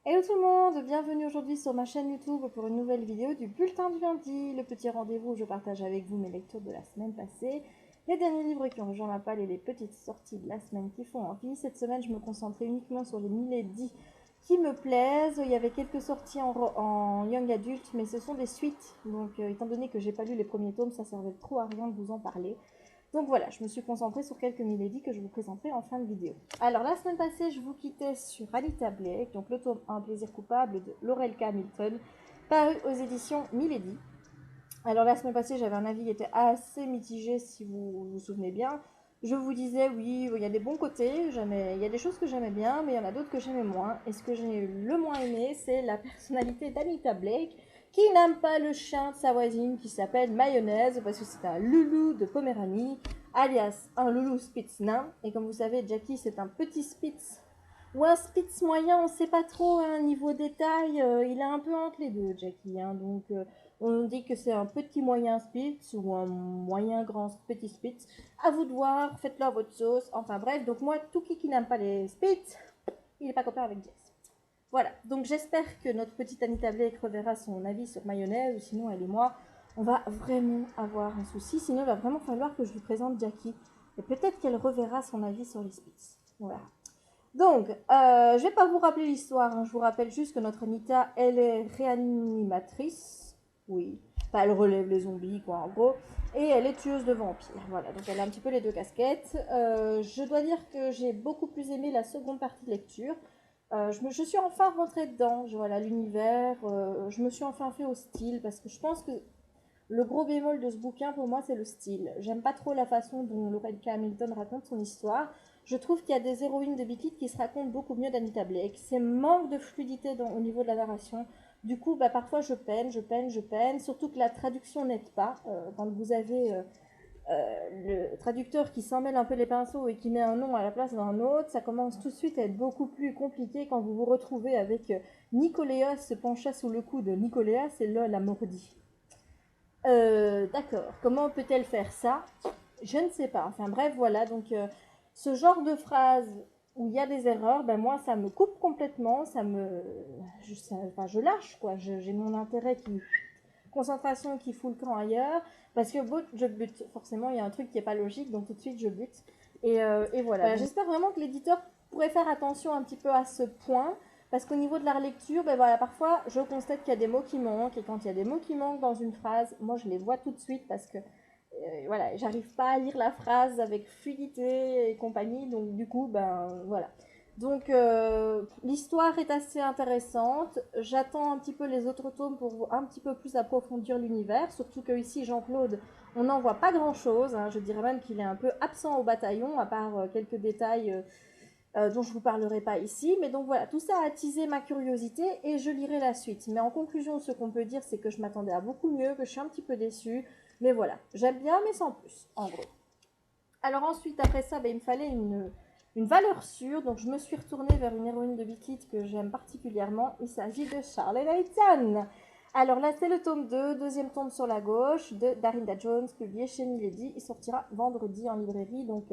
Hello tout le monde, bienvenue aujourd'hui sur ma chaîne YouTube pour une nouvelle vidéo du bulletin du lundi, le petit rendez-vous où je partage avec vous mes lectures de la semaine passée, les derniers livres qui ont rejoint ma palle et les petites sorties de la semaine qui font envie. Cette semaine, je me concentrais uniquement sur les Milady qui me plaisent. Il y avait quelques sorties en young adulte, mais ce sont des suites, donc étant donné que j'ai pas lu les premiers tomes, ça servait trop à rien de vous en parler. Donc voilà, je me suis concentrée sur quelques Milady que je vous présenterai en fin de vidéo. Alors la semaine passée, je vous quittais sur Anita Blake, donc le tome 1, Plaisir coupable de Laurel K. Hamilton, paru aux éditions Milady. Alors la semaine passée, j'avais un avis qui était assez mitigé si vous vous souvenez bien. Je vous disais, oui, il y a des bons côtés, il y a des choses que j'aimais bien, mais il y en a d'autres que j'aimais moins. Et ce que j'ai le moins aimé, c'est la personnalité d'Anita Blake, qui n'aime pas le chien de sa voisine qui s'appelle Mayonnaise, parce que c'est un loulou de Poméranie, alias un loulou spitz nain. Et comme vous savez, Jackie, c'est un petit spitz, ou un spitz moyen, on ne sait pas trop, hein, niveau détail, il est un peu entre les deux, Jackie, hein, donc... on dit que c'est un petit moyen spitz ou un moyen grand petit spitz. À vous de voir, faites-le à votre sauce. Enfin bref, donc moi, tout qui n'aime pas les spitz, il n'est pas copain avec Jess. Voilà, donc j'espère que notre petite Anita Blake reverra son avis sur Mayonnaise, ou sinon elle et moi, on va vraiment avoir un souci. Sinon, il va vraiment falloir que je lui présente Jackie. Et peut-être qu'elle reverra son avis sur les spitz. Voilà. Donc, je vais pas vous rappeler l'histoire, hein. Je vous rappelle juste que notre Anita, elle est réanimatrice. Oui. Enfin, elle relève les zombies, quoi, en gros. Et elle est tueuse de vampires. Voilà, donc elle a un petit peu les deux casquettes. Je dois dire que j'ai beaucoup plus aimé la seconde partie de lecture. Je suis enfin rentrée dedans, voilà, l'univers. Je me suis enfin fait au style, parce que je pense que le gros bémol de ce bouquin, pour moi, c'est le style. J'aime pas trop la façon dont Laurel K. Hamilton raconte son histoire. Je trouve qu'il y a des héroïnes de Beat It qui se racontent beaucoup mieux d'Anita Blake. C'est manque de fluidité au niveau de la narration. Du coup, parfois je peine. Surtout que la traduction n'aide pas. Quand vous avez le traducteur qui s'en mêle un peu les pinceaux et qui met un nom à la place d'un autre, ça commence tout de suite à être beaucoup plus compliqué quand vous vous retrouvez avec Nicoléas se pencha sous le cou de Nicoléas et LOL a mordi. D'accord. Comment peut-elle faire ça? Je ne sais pas. Enfin bref, voilà. Donc ce genre de phrase où il y a des erreurs, moi ça me coupe complètement. Enfin, je lâche quoi. J'ai mon intérêt qui concentration qui fout le camp ailleurs parce que bon, je bute. Forcément, il y a un truc qui est pas logique, donc tout de suite je bute. Et voilà. J'espère vraiment que l'éditeur pourrait faire attention un petit peu à ce point. Parce qu'au niveau de la relecture, voilà, parfois je constate qu'il y a des mots qui manquent, et quand il y a des mots qui manquent dans une phrase, moi je les vois tout de suite parce que voilà, j'arrive pas à lire la phrase avec fluidité et compagnie, donc du coup, voilà. Donc l'histoire est assez intéressante. J'attends un petit peu les autres tomes pour un petit peu plus approfondir l'univers, surtout que ici Jean-Claude, on n'en voit pas grand-chose, hein. Je dirais même qu'il est un peu absent au bataillon, à part quelques détails dont je ne vous parlerai pas ici. Mais donc voilà, tout ça a attisé ma curiosité et je lirai la suite. Mais en conclusion, ce qu'on peut dire, c'est que je m'attendais à beaucoup mieux, que je suis un petit peu déçue. Mais voilà, j'aime bien, mais sans plus, en gros. Alors ensuite, après ça, il me fallait une valeur sûre. Donc je me suis retournée vers une héroïne de Beat It que j'aime particulièrement. Il s'agit de Charlotte Hayton. Alors là, c'est le tome 2, deuxième tome sur la gauche, de Darinda Jones, publié chez Milady. Il sortira vendredi en librairie, donc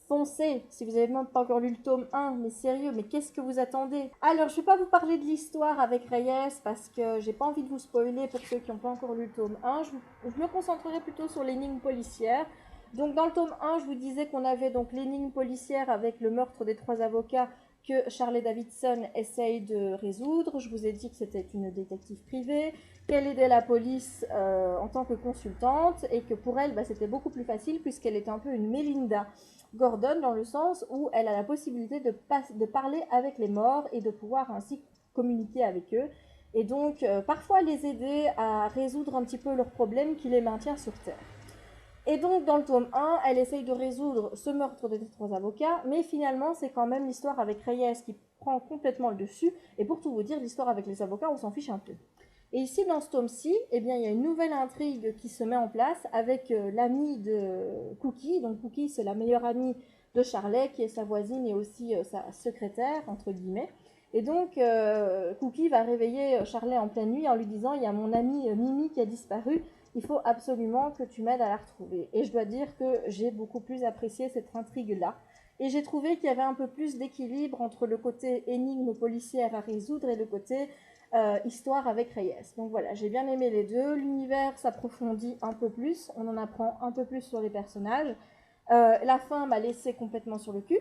foncez si vous n'avez même pas encore lu le tome 1. Mais sérieux, mais qu'est-ce que vous attendez? Alors, je ne vais pas vous parler de l'histoire avec Reyes, parce que j'ai pas envie de vous spoiler pour ceux qui n'ont pas encore lu le tome 1. Je me concentrerai plutôt sur l'énigme policière. Donc dans le tome 1, je vous disais qu'on avait donc l'énigme policière avec le meurtre des 3 avocats que Charlie Davidson essaye de résoudre. Je vous ai dit que c'était une détective privée, qu'elle aidait la police en tant que consultante et que pour elle, c'était beaucoup plus facile puisqu'elle est un peu une Melinda Gordon dans le sens où elle a la possibilité de parler avec les morts et de pouvoir ainsi communiquer avec eux et donc parfois les aider à résoudre un petit peu leurs problèmes qui les maintient sur Terre. Et donc, dans le tome 1, elle essaye de résoudre ce meurtre des 3 avocats, mais finalement, c'est quand même l'histoire avec Reyes qui prend complètement le dessus. Et pour tout vous dire, l'histoire avec les avocats, on s'en fiche un peu. Et ici, dans ce tome-ci, il y a une nouvelle intrigue qui se met en place avec l'amie de Cookie. Donc, Cookie, c'est la meilleure amie de Charlet, qui est sa voisine et aussi sa secrétaire, entre guillemets. Et donc, Cookie va réveiller Charlet en pleine nuit en lui disant « Il y a mon amie Mimi qui a disparu. Il faut absolument que tu m'aides à la retrouver. » Et je dois dire que j'ai beaucoup plus apprécié cette intrigue-là. Et j'ai trouvé qu'il y avait un peu plus d'équilibre entre le côté énigme policière à résoudre et le côté histoire avec Reyes. Donc voilà, j'ai bien aimé les deux. L'univers s'approfondit un peu plus, on en apprend un peu plus sur les personnages. La fin m'a laissé complètement sur le cul.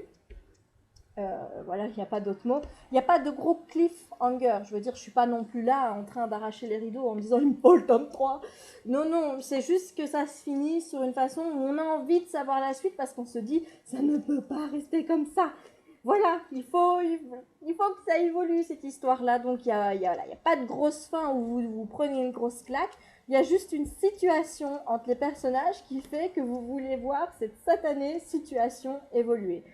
Voilà, il n'y a pas d'autre mot. Il n'y a pas de gros cliffhanger. Je veux dire, je suis pas non plus là en train d'arracher les rideaux en me disant il me faut le tome 3. Non, non, c'est juste que ça se finit sur une façon où on a envie de savoir la suite parce qu'on se dit ça ne peut pas rester comme ça. Voilà, il faut que ça évolue cette histoire-là. Donc il n'y a pas de grosse fin où vous prenez une grosse claque. Il y a juste une situation entre les personnages qui fait que vous voulez voir cette satanée situation évoluer.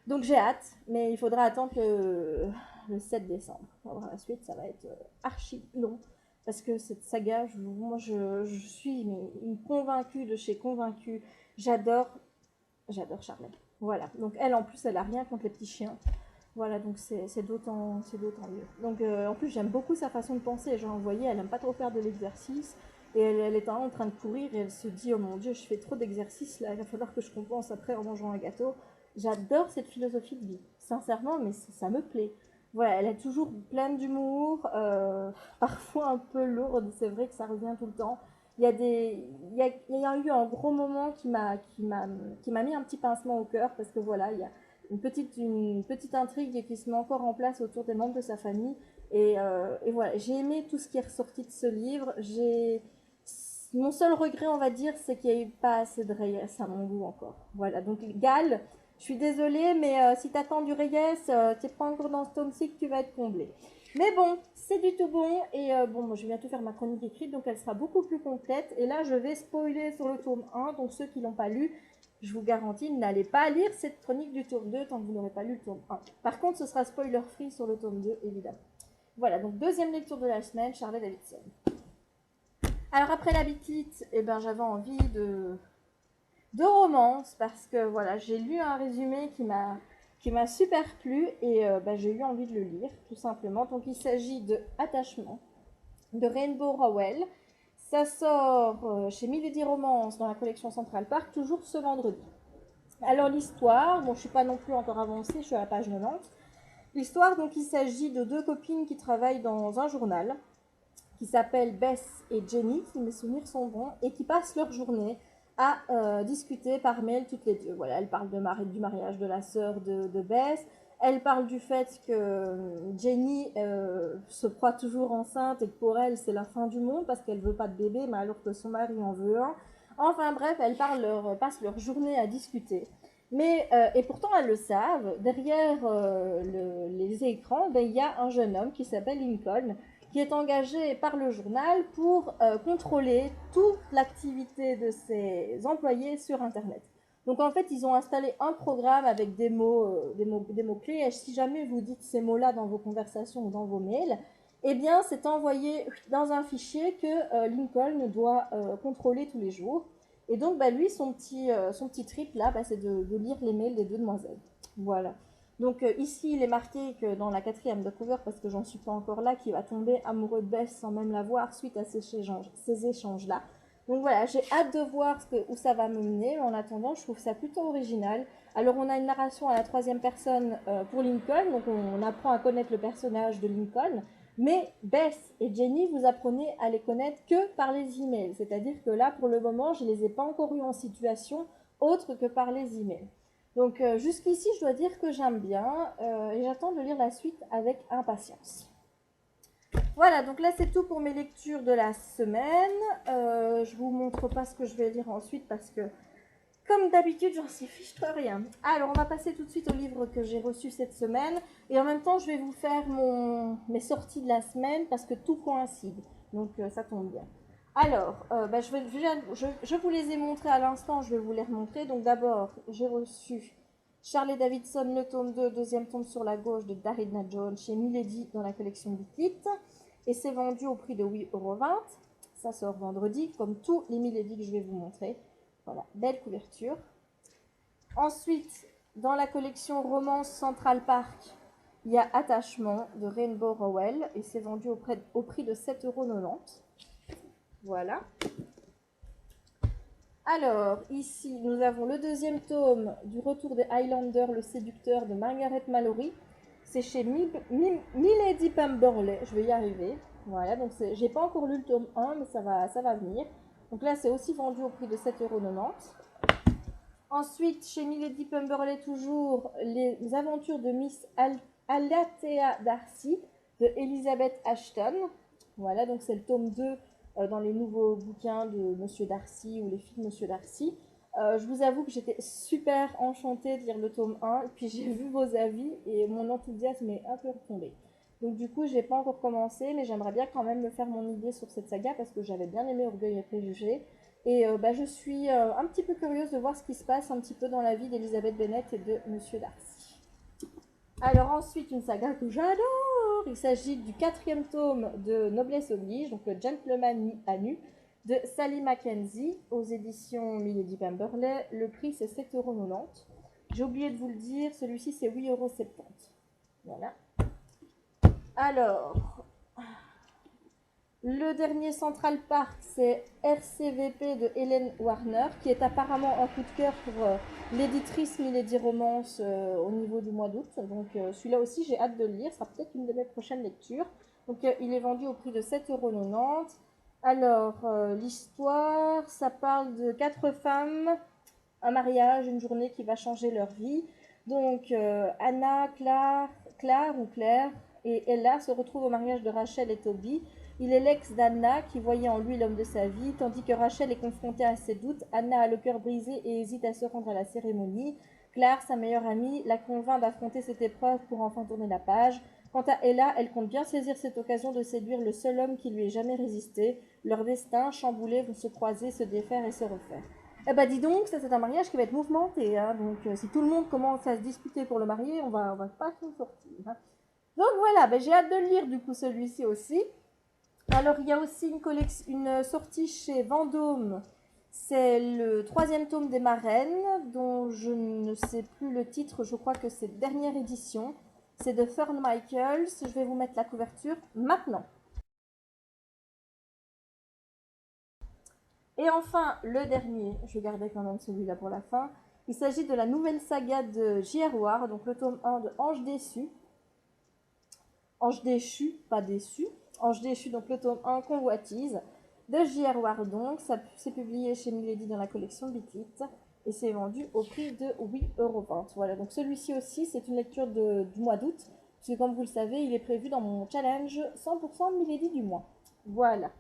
Donc j'ai hâte, mais il faudra attendre le 7 décembre. Pour la suite, ça va être archi long. Parce que cette saga, je suis une convaincue de chez convaincue. J'adore Charlotte. Voilà. Donc elle, en plus, elle a rien contre les petits chiens. Voilà, donc c'est d'autant mieux. Donc en plus, j'aime beaucoup sa façon de penser. Genre, vous voyez, elle aime pas trop faire de l'exercice. Et elle est en train de courir et elle se dit, oh mon Dieu, je fais trop d'exercice là, il va falloir que je compense après en mangeant un gâteau. J'adore cette philosophie de vie, sincèrement, mais ça me plaît. Voilà, elle est toujours pleine d'humour, parfois un peu lourde, c'est vrai que ça revient tout le temps. Il y a eu un gros moment qui m'a mis un petit pincement au cœur parce que voilà, il y a une petite intrigue qui se met encore en place autour des membres de sa famille. Et voilà, j'ai aimé tout ce qui est ressorti de ce livre. Mon seul regret, on va dire, c'est qu'il n'y a eu pas assez de Reyes à mon goût encore. Voilà, donc Gal, je suis désolée, mais si tu attends du Reyes, tu n'es pas encore dans ce tome-ci que tu vas être comblé. Mais bon, c'est du tout bon. Et bon, moi, je vais bientôt faire ma chronique écrite, donc elle sera beaucoup plus complète. Et là, je vais spoiler sur le tome 1. Donc ceux qui ne l'ont pas lu, je vous garantis, n'allez pas lire cette chronique du tome 2 tant que vous n'aurez pas lu le tome 1. Par contre, ce sera spoiler free sur le tome 2, évidemment. Voilà, donc deuxième lecture de la semaine, Charlotte Davidson. Alors après la bitite, eh ben, j'avais envie de romance parce que voilà, j'ai lu un résumé qui m'a super plu et j'ai eu envie de le lire tout simplement. Donc il s'agit de Attachement de Rainbow Rowell. Ça sort chez Milady Romance dans la collection Central Park toujours ce vendredi. Alors l'histoire, bon je suis pas non plus encore avancée, je suis à la page 90. L'histoire, donc il s'agit de deux copines qui travaillent dans un journal qui s'appellent Bess et Jenny, si mes souvenirs sont bons, et qui passent leur journée à discuter par mail toutes les deux. Voilà, elles parlent du mariage de la sœur de Bess, elles parlent du fait que Jenny se croit toujours enceinte et que pour elle c'est la fin du monde parce qu'elle veut pas de bébé, mais alors que son mari en veut un. Enfin bref, elles passent leur journée à discuter. Mais, et pourtant elles le savent, derrière les écrans, il y a un jeune homme qui s'appelle Lincoln, qui est engagé par le journal pour contrôler toute l'activité de ses employés sur Internet. Donc en fait, ils ont installé un programme avec des mots clés. Et si jamais vous dites ces mots-là dans vos conversations ou dans vos mails, eh bien, c'est envoyé dans un fichier que Lincoln doit contrôler tous les jours. Et donc, lui, son petit trip là, c'est de lire les mails des deux demoiselles. Voilà. Donc ici, il est marqué que dans la quatrième de cover, parce que j'en suis pas encore là, qu'il va tomber amoureux de Bess sans même la voir suite à ces échanges-là. Donc voilà, j'ai hâte de voir où ça va me mener. En attendant, je trouve ça plutôt original. Alors on a une narration à la troisième personne pour Lincoln, donc on apprend à connaître le personnage de Lincoln. Mais Bess et Jenny, vous apprenez à les connaître que par les emails. C'est-à-dire que là, pour le moment, je ne les ai pas encore eu en situation autre que par les emails. Donc jusqu'ici, je dois dire que j'aime bien et j'attends de lire la suite avec impatience. Voilà, donc là c'est tout pour mes lectures de la semaine. Je vous montre pas ce que je vais lire ensuite parce que, comme d'habitude, j'en sais fiche-toi rien. Alors, on va passer tout de suite au livre que j'ai reçu cette semaine. Et en même temps, je vais vous faire mes sorties de la semaine parce que tout coïncide. Donc, ça tombe bien. Alors, je vous les ai montrés à l'instant, je vais vous les remontrer. Donc d'abord, j'ai reçu Charlie Davidson, le tome 2, deuxième tome sur la gauche de Darina Jones chez Milady dans la collection Bitit. Et c'est vendu au prix de 8,20 €. Ça sort vendredi, comme tous les Milady que je vais vous montrer. Voilà, belle couverture. Ensuite, dans la collection Romance Central Park, il y a Attachement de Rainbow Rowell et c'est vendu au prix de 7,90 €. Voilà. Alors, ici, nous avons le deuxième tome du Retour des Highlanders, le séducteur de Margaret Mallory. C'est chez Milady Pemberley, je vais y arriver. Voilà, donc j'ai pas encore lu le tome 1, mais ça va venir. Donc là, c'est aussi vendu au prix de 7,90 €. Ensuite, chez Milady Pemberley, toujours, les aventures de Miss Alathea Darcy de Elizabeth Ashton. Voilà, donc c'est le tome 2 dans les nouveaux bouquins de Monsieur Darcy ou les filles de Monsieur Darcy. Je vous avoue que j'étais super enchantée de lire le tome 1, et puis j'ai vu vos avis et mon enthousiasme est un peu retombé. Donc du coup, je n'ai pas encore commencé, mais j'aimerais bien quand même me faire mon idée sur cette saga parce que j'avais bien aimé Orgueil et Préjugés. Et je suis un petit peu curieuse de voir ce qui se passe un petit peu dans la vie d'Elizabeth Bennet et de Monsieur Darcy. Alors ensuite, une saga que j'adore. Il s'agit du 4e tome de Noblesse Oblige, donc le Gentleman à nu, de Sally Mackenzie, aux éditions Milady Pemberley. Le prix, c'est 7,90 €. J'ai oublié de vous le dire, celui-ci, c'est 8,70 €. Voilà. Alors, le dernier Central Park, c'est RCVP de Hélène Warner, qui est apparemment un coup de cœur pour l'éditrice Milady Romance au niveau du mois d'août. Donc celui-là aussi, j'ai hâte de le lire. Ce sera peut-être une de mes prochaines lectures. Donc il est vendu au prix de 7,90 €. Alors, l'histoire, ça parle de 4 femmes, un mariage, une journée qui va changer leur vie. Donc Anna, Claire et Ella se retrouvent au mariage de Rachel et Toby. Il est l'ex d'Anna qui voyait en lui l'homme de sa vie, tandis que Rachel est confrontée à ses doutes. Anna a le cœur brisé et hésite à se rendre à la cérémonie. Claire, sa meilleure amie, la convainc d'affronter cette épreuve pour enfin tourner la page. Quant à Ella, elle compte bien saisir cette occasion de séduire le seul homme qui lui ait jamais résisté. Leurs destins, chamboulés, vont se croiser, se défaire et se refaire. Eh ben dis donc, ça c'est un mariage qui va être mouvementé, hein. Donc si tout le monde commence à se disputer pour le marier, on va pas s'en sortir, hein. Donc voilà, ben, j'ai hâte de le lire du coup celui-ci aussi. Alors il y a aussi une sortie chez Vendôme, c'est le 3e tome des Marraines, dont je ne sais plus le titre, je crois que c'est dernière édition. C'est de Fern Michaels, je vais vous mettre la couverture maintenant. Et enfin, le dernier, je gardais quand même celui-là pour la fin. Il s'agit de la nouvelle saga de J.R. Ward, donc le tome 1 de Ange déçu. Ange déchu, pas déçu. Ange déchu, donc le tome 1, Convoitise, de J.R. Ward. Donc, ça c'est publié chez Milady dans la collection Beat It, et c'est vendu au prix de 8,20 €. Voilà, donc celui-ci aussi, c'est une lecture du mois d'août, parce que comme vous le savez, il est prévu dans mon challenge 100% Milady du mois. Voilà.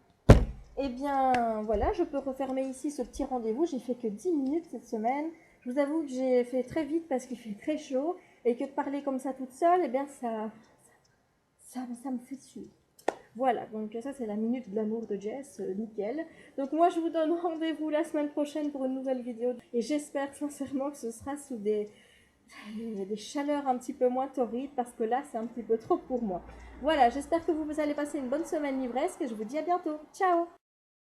Eh bien, voilà, je peux refermer ici ce petit rendez-vous. J'ai fait que 10 minutes cette semaine. Je vous avoue que j'ai fait très vite parce qu'il fait très chaud et que de parler comme ça toute seule, eh bien, ça me fait suer. Voilà, donc ça c'est la minute de l'amour de Jess, nickel. Donc moi je vous donne rendez-vous la semaine prochaine pour une nouvelle vidéo et j'espère sincèrement que ce sera sous des chaleurs un petit peu moins torrides parce que là c'est un petit peu trop pour moi. Voilà, j'espère que vous allez passer une bonne semaine livresque et je vous dis à bientôt. Ciao!